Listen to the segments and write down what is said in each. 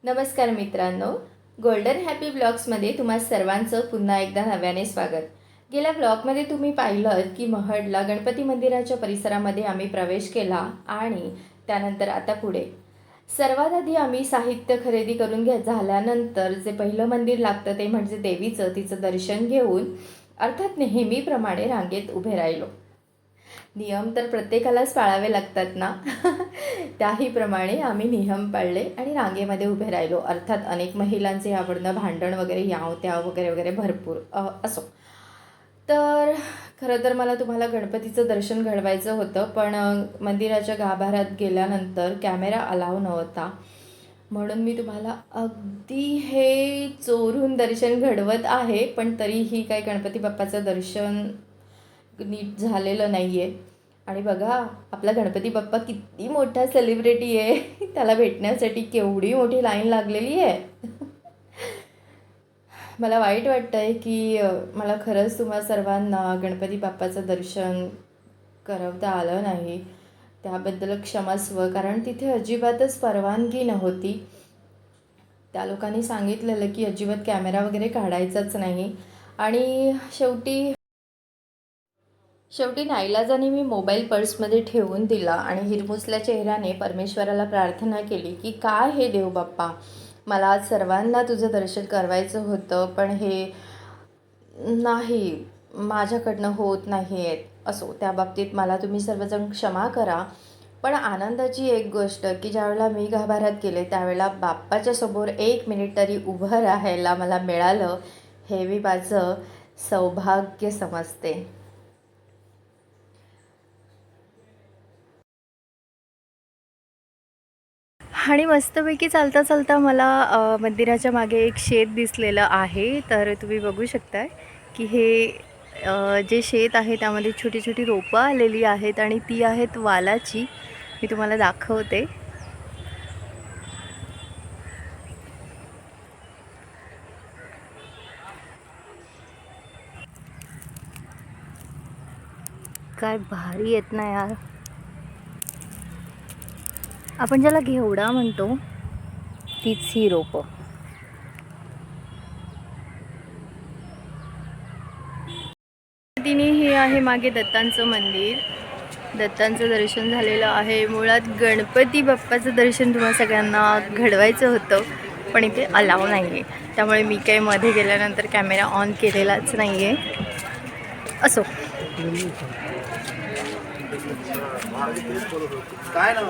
नमस्कार मित्रांनो, golden happy ब्लॉग्समध्ये तुम्हा सर्वांचं पुन्हा एकदा नव्याने स्वागत. गेल्या ब्लॉगमध्ये तुम्ही पाहिलं की महडला गणपती मंदिराच्या परिसरामध्ये आम्ही प्रवेश केला आणि त्यानंतर आता पुढे सर्वात आधी आम्ही साहित्य खरेदी करून झाल्यानंतर जे पहिलं मंदिर लागतं ते म्हणजे देवीचं, तिचं दर्शन घेऊन अर्थात नेहमीप्रमाणे रांगेत उभे राहिलो. नियम तर प्रत्येकालाच पाळावे लागतात ना. त्याहीप्रमाणे आम्ही नियम पाळले आणि रांगेमध्ये उभे राहिलो. अर्थात अनेक महिलांचे यावरनं भांडण वगैरे याव त्याव वगैरे वगैरे भरपूर असो. तर खरं तर मला तुम्हाला गणपतीचं दर्शन घडवायचं होतं, पण मंदिराच्या गाभाऱ्यात गेल्यानंतर कॅमेरा अलाव नव्हता, म्हणून मी तुम्हाला अगदी हे चोरून दर्शन घडवत आहे. पण तरीही काही गणपती बाप्पाचं दर्शन नीट झालेलं नाही आहे. आणि बघा, आपला गणपती बाप्पा किती मोठा सेलिब्रिटी आहे. त्याला भेटण्यासाठी केवढी मोठी लाईन लागलेली आहे. मला वाईट वाटतं आहे की मला खरंच तुम्हा सर्वांना गणपती बाप्पाचं दर्शन करवता आलं नाही. त्याबद्दल क्षमस्व, कारण तिथे अजिबातच परवानगी नव्हती. त्या लोकांनी सांगितलेलं की अजिबात कॅमेरा वगैरे काढायचाच नाही. आणि शेवटी नाईलाजाने मी मोबाईल पर्समध्ये ठेवून दिला आणि हिरमुसल्या चेहऱ्याने परमेश्वराला प्रार्थना केली की काय हे देव बाप्पा, मला आज सर्वांना तुझं दर्शन करवायचं होतं, पण हे नाही, माझ्याकडनं होत नाही आहेत. असो, त्या बाबतीत मला तुम्ही सर्वजण क्षमा करा. पण आनंदाची एक गोष्ट की ज्यावेळेला मी गाभाऱ्यात गेले त्यावेळेला बाप्पाच्या समोर 1 मिनिट तरी उभं राहायला मला मिळालं, हे मी माझं सौभाग्य समजते. आणि मस्तपैकी चालता चालता मला मंदिराच्या मागे एक शेत दिसलेलं आहे. तर तुम्ही बघू शकताय की हे जे शेत आहे त्यामध्ये छोटी छोटी रोपं आलेली आहेत आणि ती आहेत वालाची. मी तुम्हाला दाखवते. काय भारी येत ना यार. आपण ज्याला घेवडा म्हणतो तीच ही रोपं. तिने हे आहे मागे दत्तांचं मंदिर. दत्तांचं दर्शन झालेलं आहे. मुळात गणपती बाप्पाचं दर्शन तुम्हा सगळ्यांना घडवायचं होतं, पण इथे अलाव नाही आहे. त्यामुळे मी काही मध्ये गेल्यानंतर कॅमेरा ऑन केलेलाच नाही आहे. असो, काय ना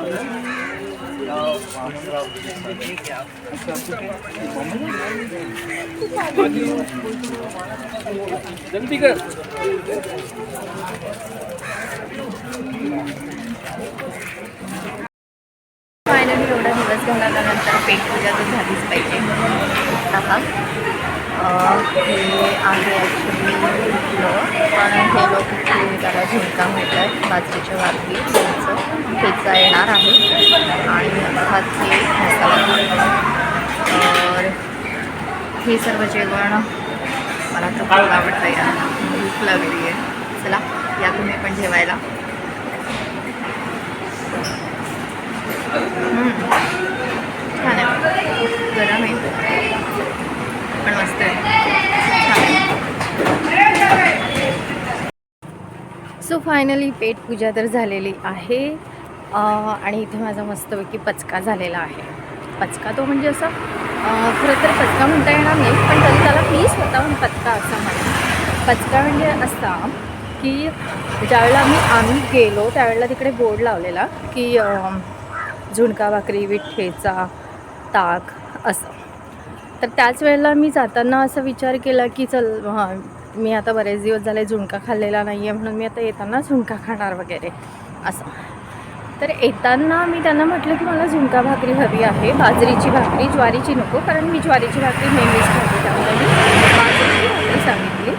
जल्दी कर. फायनली एवढा दिवस घालवल्यानंतर पेटपूजा तर झालीच पाहिजे. हे आहे ॲक्च्युली पण हे लोक त्याला झुणका म्हणतात. बाजरीच्या भाकरी त्यांचं ठेचा येणार आहे आणि अर्थात हे मसाला. तर हे सर्व जेवण मला तर खूप आवडतं. या भूक लागली आहे. चला या तुम्ही पण जेवायला. छान आहे, गरम आहे पण मस्त आहे. सो फायनली पेटपूजा तर झालेली आहे आणि इथे माझा मस्तपैकी पचका झालेला आहे. पचका तो म्हणजे असं खरं तर पचका म्हणता येणार नाही, पण तरी त्याला मी स्वतःहून पचका असा म्हणा. पचका म्हणजे असा की ज्यावेळेला आम्ही गेलो त्यावेळेला तिकडे बोर्ड लावलेला की झुणका भाकरी, विठ्ठेचा, ताक असं. तर त्याच वेळेला मी जाताना असा विचार केला की चल मी आता बरेच दिवस झाले झुणका खाल्लेला नाही आहे, म्हणून मी आता येताना झुणका खाणार वगैरे असं. तर येताना मी त्यांना म्हटलं की मला झुणका भाकरी हवी आहे, बाजरीची भाकरी, ज्वारीची नको, कारण मी ज्वारीची भाकरी नेहमीच खाते. त्यामुळे मी बाजरीची भाकरी सांगितली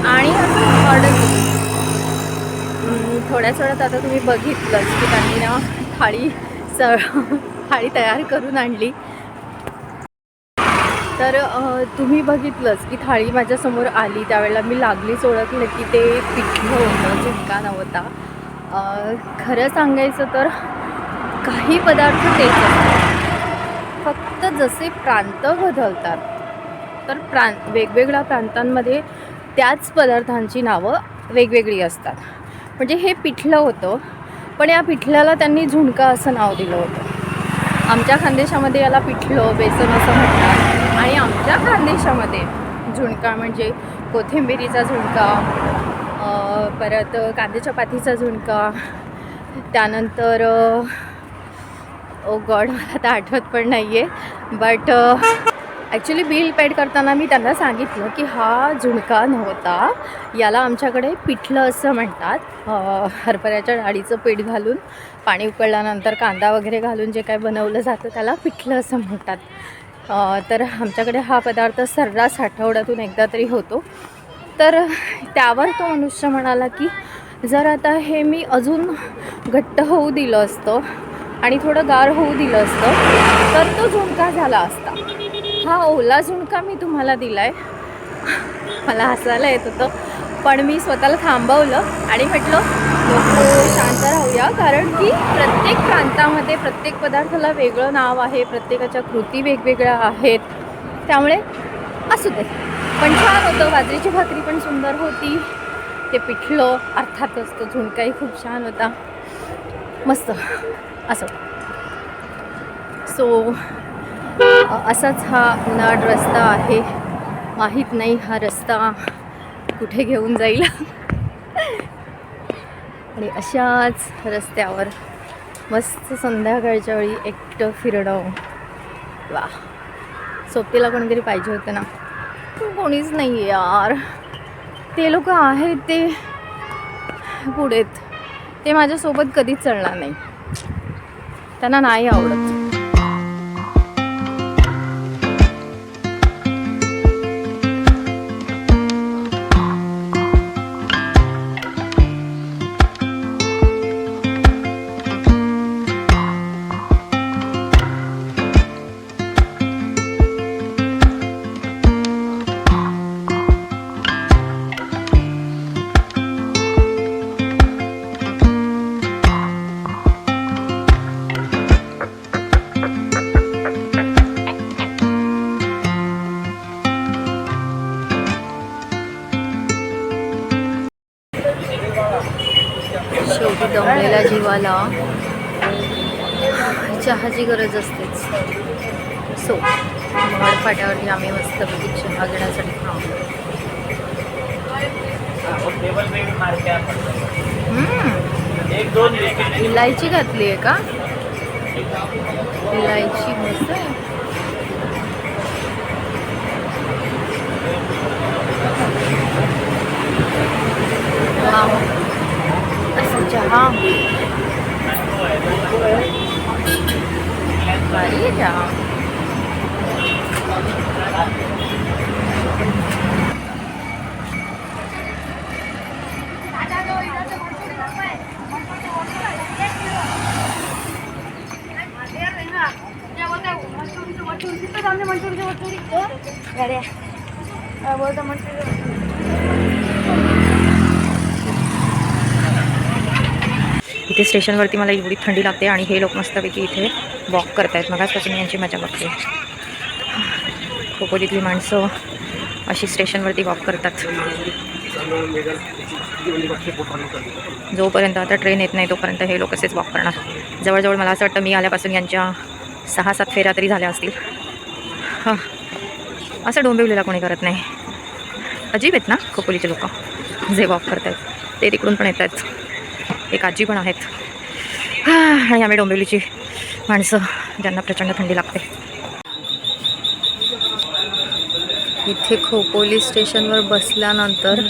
आणि असं ऑर्डर केली. थोड्याच वेळात आता तुम्ही बघितलंच की त्यांनी ना थाळी तयार करून आणली. तर तुम्ही बघितलंच की थाळी माझ्यासमोर आली त्यावेळेला मी लागलीच ओळखलं की ते पिठलं होतं, झुणका नव्हता. खरं सांगायचं तर काही पदार्थ तेच असतात. जसे प्रांत बदलतात तर वेगवेगळ्या प्रांतांमध्ये त्याच पदार्थांची नावं वेगवेगळी असतात. म्हणजे हे पिठलं होतं, पण या पिठल्याला त्यांनी झुणका असं नाव दिलं होतं. आमच्या खानदेशामध्ये याला पिठलं बेसन असं म्हणतात आणि आमच्या खानदेशामध्ये झुणका म्हणजे कोथिंबिरीचा झुणका, परत कांद्याच्या पातीचा झुणका, त्यानंतर ओ गॉड मला आता आठवत पण नाही आहे. बट ॲक्च्युली बिल पेड करताना मी त्यांना सांगितलं की हा झुणका नव्हता, याला आमच्याकडे पिठलं असं म्हणतात. हरभऱ्याच्या डाळीचं पीठ घालून पाणी उकळल्यानंतर कांदा वगैरे घालून जे काय बनवलं जातं त्याला पिठलं असं म्हणतात. तर आमच्याकडे हा पदार्थ सर्रास आठवड्यातून एकदा तरी होतो. तर त्यावर तो मनुष्य म्हणाला की जर आता हे मी अजून घट्ट होऊ दिलं असतं आणि थोडं गार होऊ दिलं असतं तर तो झुणका झाला असता. हा ओला झुणका मी तुम्हाला दिला आहे. मला हसायला येत होतं, पण मी स्वतःला थांबवलं आणि म्हटलं नको, शांत राहूया, कारण की प्रत्येक प्रांतामध्ये प्रत्येक पदार्थाला वेगळं नाव आहे, प्रत्येकाच्या कृती वेगवेगळ्या आहेत, त्यामुळे असू दे. पण छान होतं, बाजरीची भाकरी पण सुंदर होती, ते पिठलं अर्थातच तो झुणकाही खूप छान होता, मस्त असं. सो असाच हा उन्हाळ रस्ता आहे. माहीत नाही हा रस्ता कुठे घेऊन जाईल. आणि अशाच रस्त्यावर मस्त संध्याकाळच्या वेळी एकटं फिरणं. वा, सोबतीला कोणीतरी पाहिजे होतं ना, पण कोणीच नाही यार. ते लोक आहेत ते पुढेत, ते माझ्यासोबत कधीच चलणार नाही, त्यांना नाही आवडत. शेवटी दमलेल्या जीवाला चहाची गरज असतेच. सो महाड फाट्यावरती आम्ही मस्तपैकी चहा घेण्यासाठी थांबलो. इलायची घातली आहे का? इलायची मस्त आहे. चहा भारी आहे चहा. इथे स्टेशनवरती मला एवढी थंडी लागते आणि हे लोक मस्तपैकी इथे वॉक करतायत. मगाचपासून यांची मजा बघते. खोपोलीतली माणसं अशी स्टेशनवरती वॉक करतात. जोपर्यंत आता ट्रेन येत नाही तोपर्यंत हे लोक असेच वॉक करणार. जवळजवळ मला असं वाटतं मी आल्यापासून यांच्या 6-7 फेऱ्या तरी झाल्या असतील. हां, असं डोंबिवलीला कोणी करत नाही. अजीब आहेत ना खोपोलीचे लोक जे वॉक करत आहेत. ते तिकडून पण येत आहेत, एक आजी पण आहेत. आणि आम्ही डोंबिवलीची माणसं ज्यांना प्रचंड थंडी लागते. इथे खोपोली स्टेशनवर बसल्यानंतर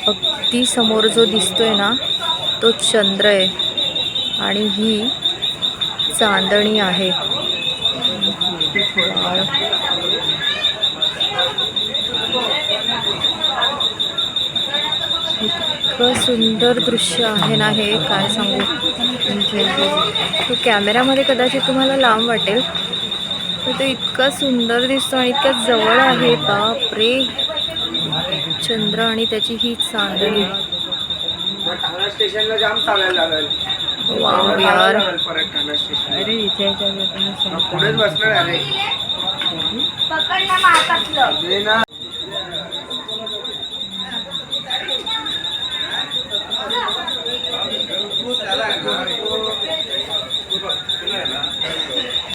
अगदी समोर जो दिसतोय ना तो चंद्र आहे आणि ही चांदणी आहे. इतकं सुंदर दृश्य आहे ना हे, काय सांगू. तो कॅमेऱ्यामध्ये कदाचित तुम्हाला लांब वाटेल, तर तो इतका सुंदर दिसतो आणि इतक्या जवळ आहे. बापरे, चंद्र आणि त्याची ही चांदणी. वाव यार, अरे इथे पुढेच बसणार अरे पकड ना मातातलं. दे ना.